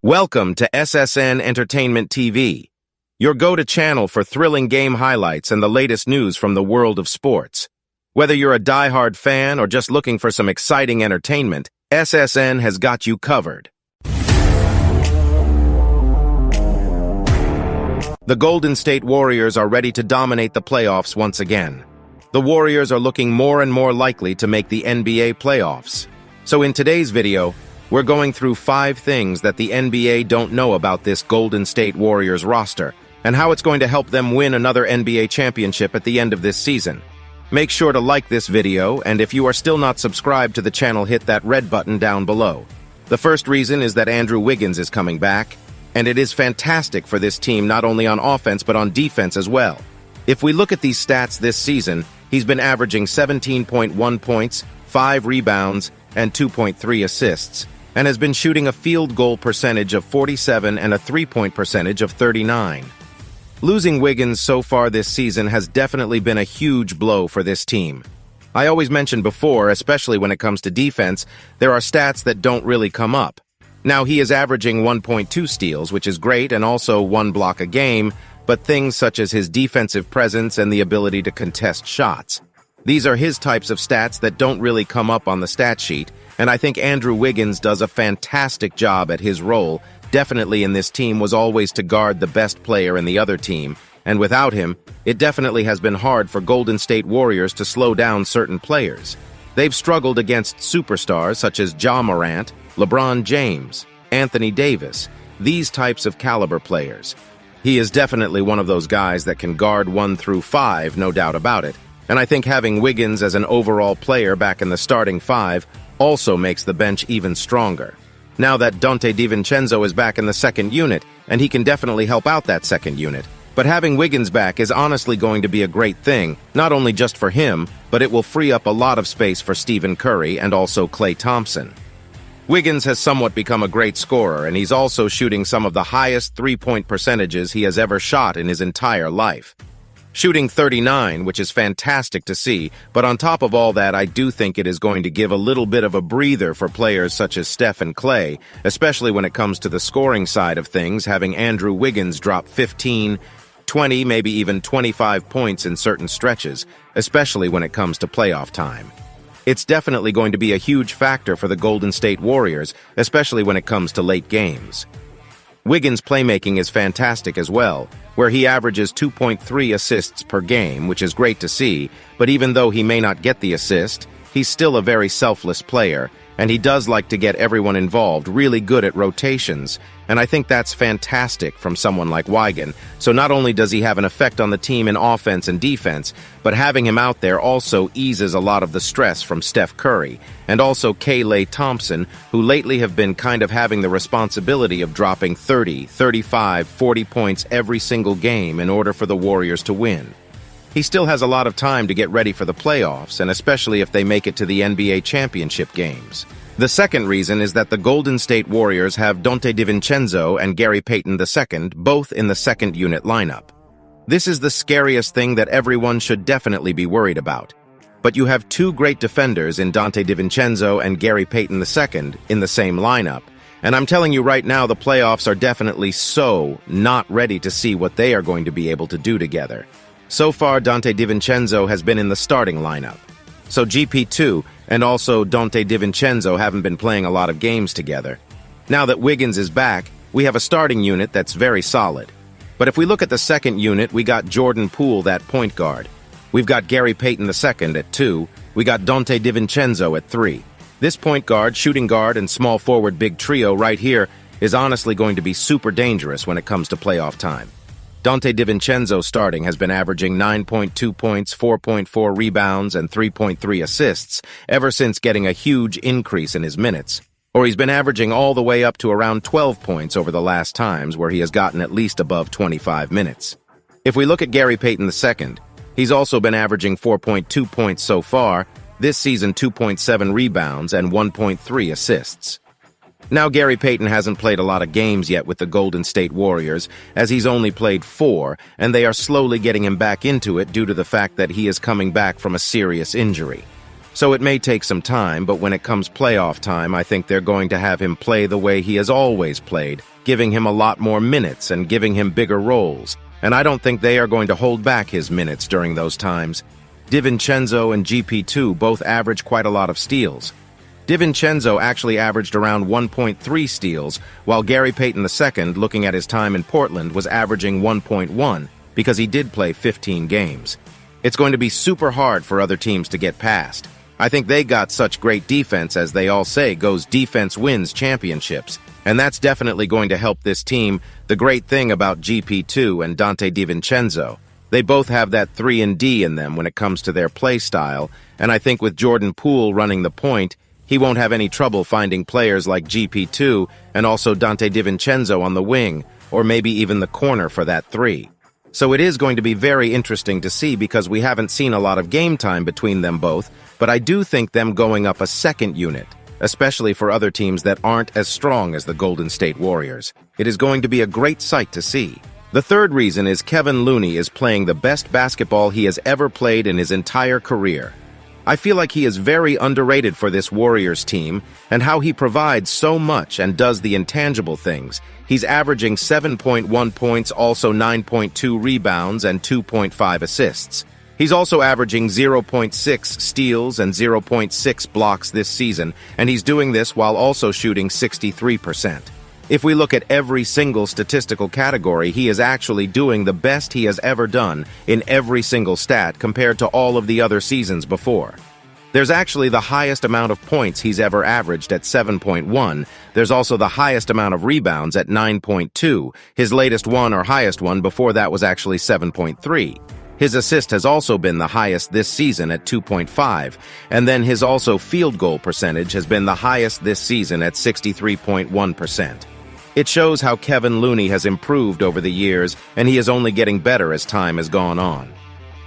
Welcome to SSN Entertainment TV, your go-to channel for thrilling game highlights and the latest news from the world of sports. Whether you're a die-hard fan or just looking for some exciting entertainment, SSN has got you covered. The Golden State Warriors are ready to dominate the playoffs once again. The Warriors are looking more and more likely to make the NBA playoffs. So in today's video, we're going through 5 things that the NBA don't know about this Golden State Warriors roster, and how it's going to help them win another NBA championship at the end of this season. Make sure to like this video, and if you are still not subscribed to the channel, hit that red button down below. The first reason is that Andrew Wiggins is coming back, and it is fantastic for this team not only on offense but on defense as well. If we look at these stats this season, he's been averaging 17.1 points, 5 rebounds, and 2.3 assists, and has been shooting a field goal percentage of 47 and a three-point percentage of 39. Losing Wiggins so far this season has definitely been a huge blow for this team. I always mentioned before, especially when it comes to defense, there are stats that don't really come up. Now, he is averaging 1.2 steals, which is great, and also 1 block a game, but things such as his defensive presence and the ability to contest shots. These are his types of stats that don't really come up on the stat sheet, and I think Andrew Wiggins does a fantastic job at his role. Definitely in this team was always to guard the best player in the other team, and without him, it definitely has been hard for Golden State Warriors to slow down certain players. They've struggled against superstars such as Ja Morant, LeBron James, Anthony Davis, these types of caliber players. He is definitely one of those guys that can guard 1 through 5, no doubt about it. And I think having Wiggins as an overall player back in the starting 5 also makes the bench even stronger. Now that Donte DiVincenzo is back in the second unit, and he can definitely help out that second unit. But having Wiggins back is honestly going to be a great thing, not only just for him, but it will free up a lot of space for Stephen Curry and also Klay Thompson. Wiggins has somewhat become a great scorer, and he's also shooting some of the highest three-point percentages he has ever shot in his entire life. Shooting 39, which is fantastic to see, but on top of all that, I do think it is going to give a little bit of a breather for players such as Steph and Klay, especially when it comes to the scoring side of things, having Andrew Wiggins drop 15, 20, maybe even 25 points in certain stretches, especially when it comes to playoff time. It's definitely going to be a huge factor for the Golden State Warriors, especially when it comes to late games. Wiggins' playmaking is fantastic as well, where he averages 2.3 assists per game, which is great to see, but even though he may not get the assist, he's still a very selfless player, and he does like to get everyone involved, really good at rotations, and I think that's fantastic from someone like Wiggins. So not only does he have an effect on the team in offense and defense, but having him out there also eases a lot of the stress from Steph Curry, and also Klay Thompson, who lately have been kind of having the responsibility of dropping 30, 35, 40 points every single game in order for the Warriors to win. He still has a lot of time to get ready for the playoffs, and especially if they make it to the NBA championship games. The second reason is that the Golden State Warriors have Donte DiVincenzo and Gary Payton II both in the second unit lineup. This is the scariest thing that everyone should definitely be worried about. But you have 2 great defenders in Donte DiVincenzo and Gary Payton II in the same lineup, and I'm telling you right now, the playoffs are definitely so not ready to see what they are going to be able to do together. So far, Donte DiVincenzo has been in the starting lineup. So GP2 and also Donte DiVincenzo haven't been playing a lot of games together. Now that Wiggins is back, we have a starting unit that's very solid. But if we look at the second unit, we got Jordan Poole, that point guard. We've got Gary Payton II at 2. We got Donte DiVincenzo at 3. This point guard, shooting guard, and small forward big trio right here is honestly going to be super dangerous when it comes to playoff time. Donte DiVincenzo starting has been averaging 9.2 points, 4.4 rebounds, and 3.3 assists ever since getting a huge increase in his minutes. Or he's been averaging all the way up to around 12 points over the last times where he has gotten at least above 25 minutes. If we look at Gary Payton II, he's also been averaging 4.2 points so far, this season 2.7 rebounds and 1.3 assists. Now, Gary Payton hasn't played a lot of games yet with the Golden State Warriors, as he's only played 4, and they are slowly getting him back into it due to the fact that he is coming back from a serious injury. So it may take some time, but when it comes playoff time, I think they're going to have him play the way he has always played, giving him a lot more minutes and giving him bigger roles. And I don't think they are going to hold back his minutes during those times. DiVincenzo and GP2 both average quite a lot of steals. DiVincenzo actually averaged around 1.3 steals, while Gary Payton II, looking at his time in Portland, was averaging 1.1 because he did play 15 games. It's going to be super hard for other teams to get past. I think they got such great defense, as they all say, goes defense wins championships. And that's definitely going to help this team. The great thing about GP2 and Dante DiVincenzo, they both have that 3-and-D in them when it comes to their play style, and I think with Jordan Poole running the point, he won't have any trouble finding players like GP2 and also Dante DiVincenzo on the wing, or maybe even the corner for that 3. So it is going to be very interesting to see because we haven't seen a lot of game time between them both, but I do think them going up a second unit, especially for other teams that aren't as strong as the Golden State Warriors. It is going to be a great sight to see. The third reason is Kevin Looney is playing the best basketball he has ever played in his entire career. I feel like he is very underrated for this Warriors team and how he provides so much and does the intangible things. He's averaging 7.1 points, also 9.2 rebounds and 2.5 assists. He's also averaging 0.6 steals and 0.6 blocks this season, and he's doing this while also shooting 63%. If we look at every single statistical category, he is actually doing the best he has ever done in every single stat compared to all of the other seasons before. There's actually the highest amount of points he's ever averaged at 7.1. There's also the highest amount of rebounds at 9.2. His latest one or highest one before that was actually 7.3. His assist has also been the highest this season at 2.5, and then his also field goal percentage has been the highest this season at 63.1%. It shows how Kevin Looney has improved over the years, and he is only getting better as time has gone on.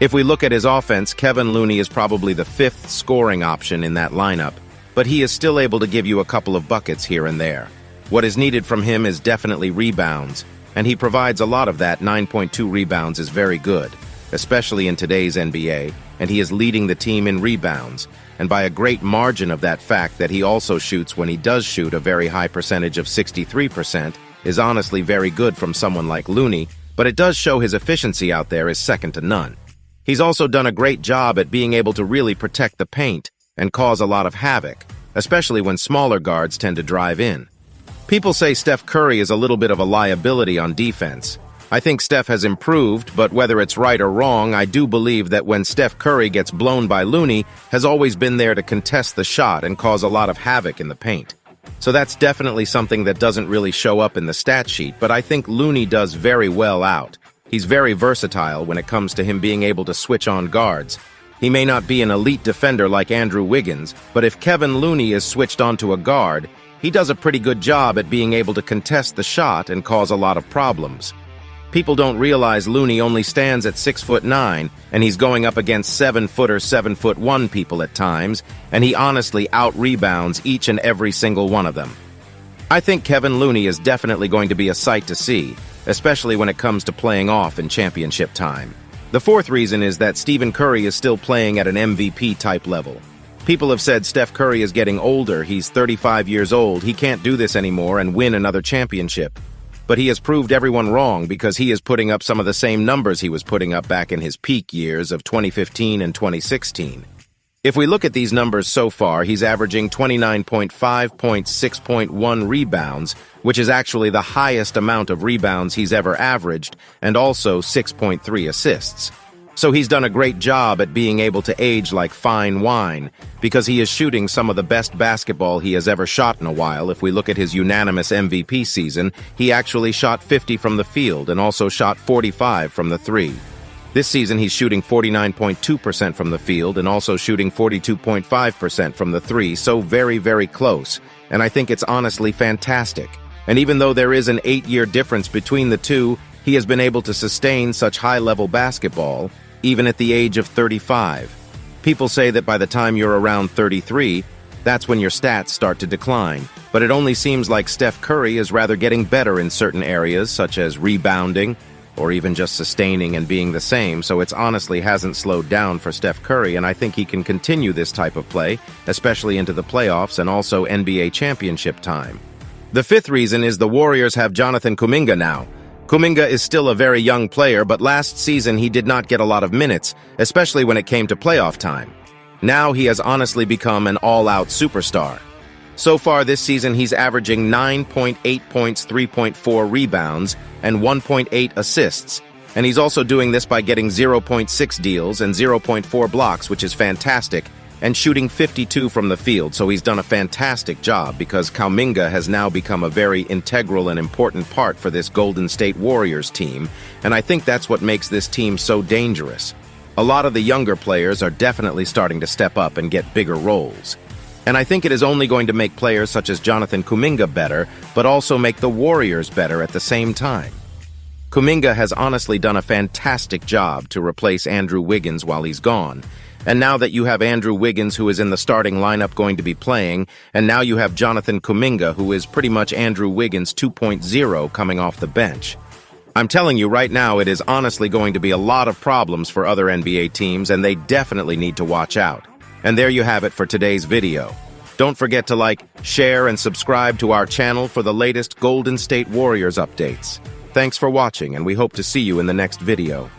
If we look at his offense, Kevin Looney is probably the 5th scoring option in that lineup, but he is still able to give you a couple of buckets here and there. What is needed from him is definitely rebounds, and he provides a lot of that. 9.2 rebounds is very good, especially in today's NBA, and he is leading the team in rebounds, and by a great margin of that fact that he also shoots when he does shoot a very high percentage of 63% is honestly very good from someone like Looney, but it does show his efficiency out there is second to none. He's also done a great job at being able to really protect the paint and cause a lot of havoc, especially when smaller guards tend to drive in. People say Steph Curry is a little bit of a liability on defense. I think Steph has improved, but whether it's right or wrong, I do believe that when Steph Curry gets blown by Looney, has always been there to contest the shot and cause a lot of havoc in the paint. So that's definitely something that doesn't really show up in the stat sheet, but I think Looney does very well out. He's very versatile when it comes to him being able to switch on guards. He may not be an elite defender like Andrew Wiggins, but if Kevin Looney is switched onto a guard, he does a pretty good job at being able to contest the shot and cause a lot of problems. People don't realize Looney only stands at 6'9", and he's going up against 7-foot or 7'1" people at times, and he honestly out-rebounds each and every single one of them. I think Kevin Looney is definitely going to be a sight to see, especially when it comes to playing off in championship time. The fourth reason is that Stephen Curry is still playing at an MVP-type level. People have said Steph Curry is getting older, he's 35 years old, he can't do this anymore and win another championship. But he has proved everyone wrong because he is putting up some of the same numbers he was putting up back in his peak years of 2015 and 2016. If we look at these numbers so far, he's averaging 29.5 points, 6.1 rebounds, which is actually the highest amount of rebounds he's ever averaged, and also 6.3 assists. So he's done a great job at being able to age like fine wine, because he is shooting some of the best basketball he has ever shot in a while. If we look at his unanimous MVP season, he actually shot 50 from the field and also shot 45 from the 3. This season, he's shooting 49.2% from the field and also shooting 42.5% from the 3, so very, very close. And I think it's honestly fantastic. And even though there is an 8-year difference between the two, he has been able to sustain such high-level basketball, even at the age of 35. People say that by the time you're around 33, that's when your stats start to decline. But it only seems like Steph Curry is rather getting better in certain areas, such as rebounding, or even just sustaining and being the same, so it's honestly hasn't slowed down for Steph Curry, and I think he can continue this type of play, especially into the playoffs and also NBA championship time. The fifth reason is the Warriors have Jonathan Kuminga now. Kuminga is still a very young player, but last season he did not get a lot of minutes, especially when it came to playoff time. Now he has honestly become an all-out superstar. So far this season, he's averaging 9.8 points, 3.4 rebounds, and 1.8 assists. And he's also doing this by getting 0.6 deals and 0.4 blocks, which is fantastic, and shooting 52 from the field, so he's done a fantastic job because Kuminga has now become a very integral and important part for this Golden State Warriors team, and I think that's what makes this team so dangerous. A lot of the younger players are definitely starting to step up and get bigger roles. And I think it is only going to make players such as Jonathan Kuminga better, but also make the Warriors better at the same time. Kuminga has honestly done a fantastic job to replace Andrew Wiggins while he's gone. And now that you have Andrew Wiggins, who is in the starting lineup going to be playing, and now you have Jonathan Kuminga, who is pretty much Andrew Wiggins 2.0 coming off the bench. I'm telling you right now, it is honestly going to be a lot of problems for other NBA teams, and they definitely need to watch out. And there you have it for today's video. Don't forget to like, share, and subscribe to our channel for the latest Golden State Warriors updates. Thanks for watching, and we hope to see you in the next video.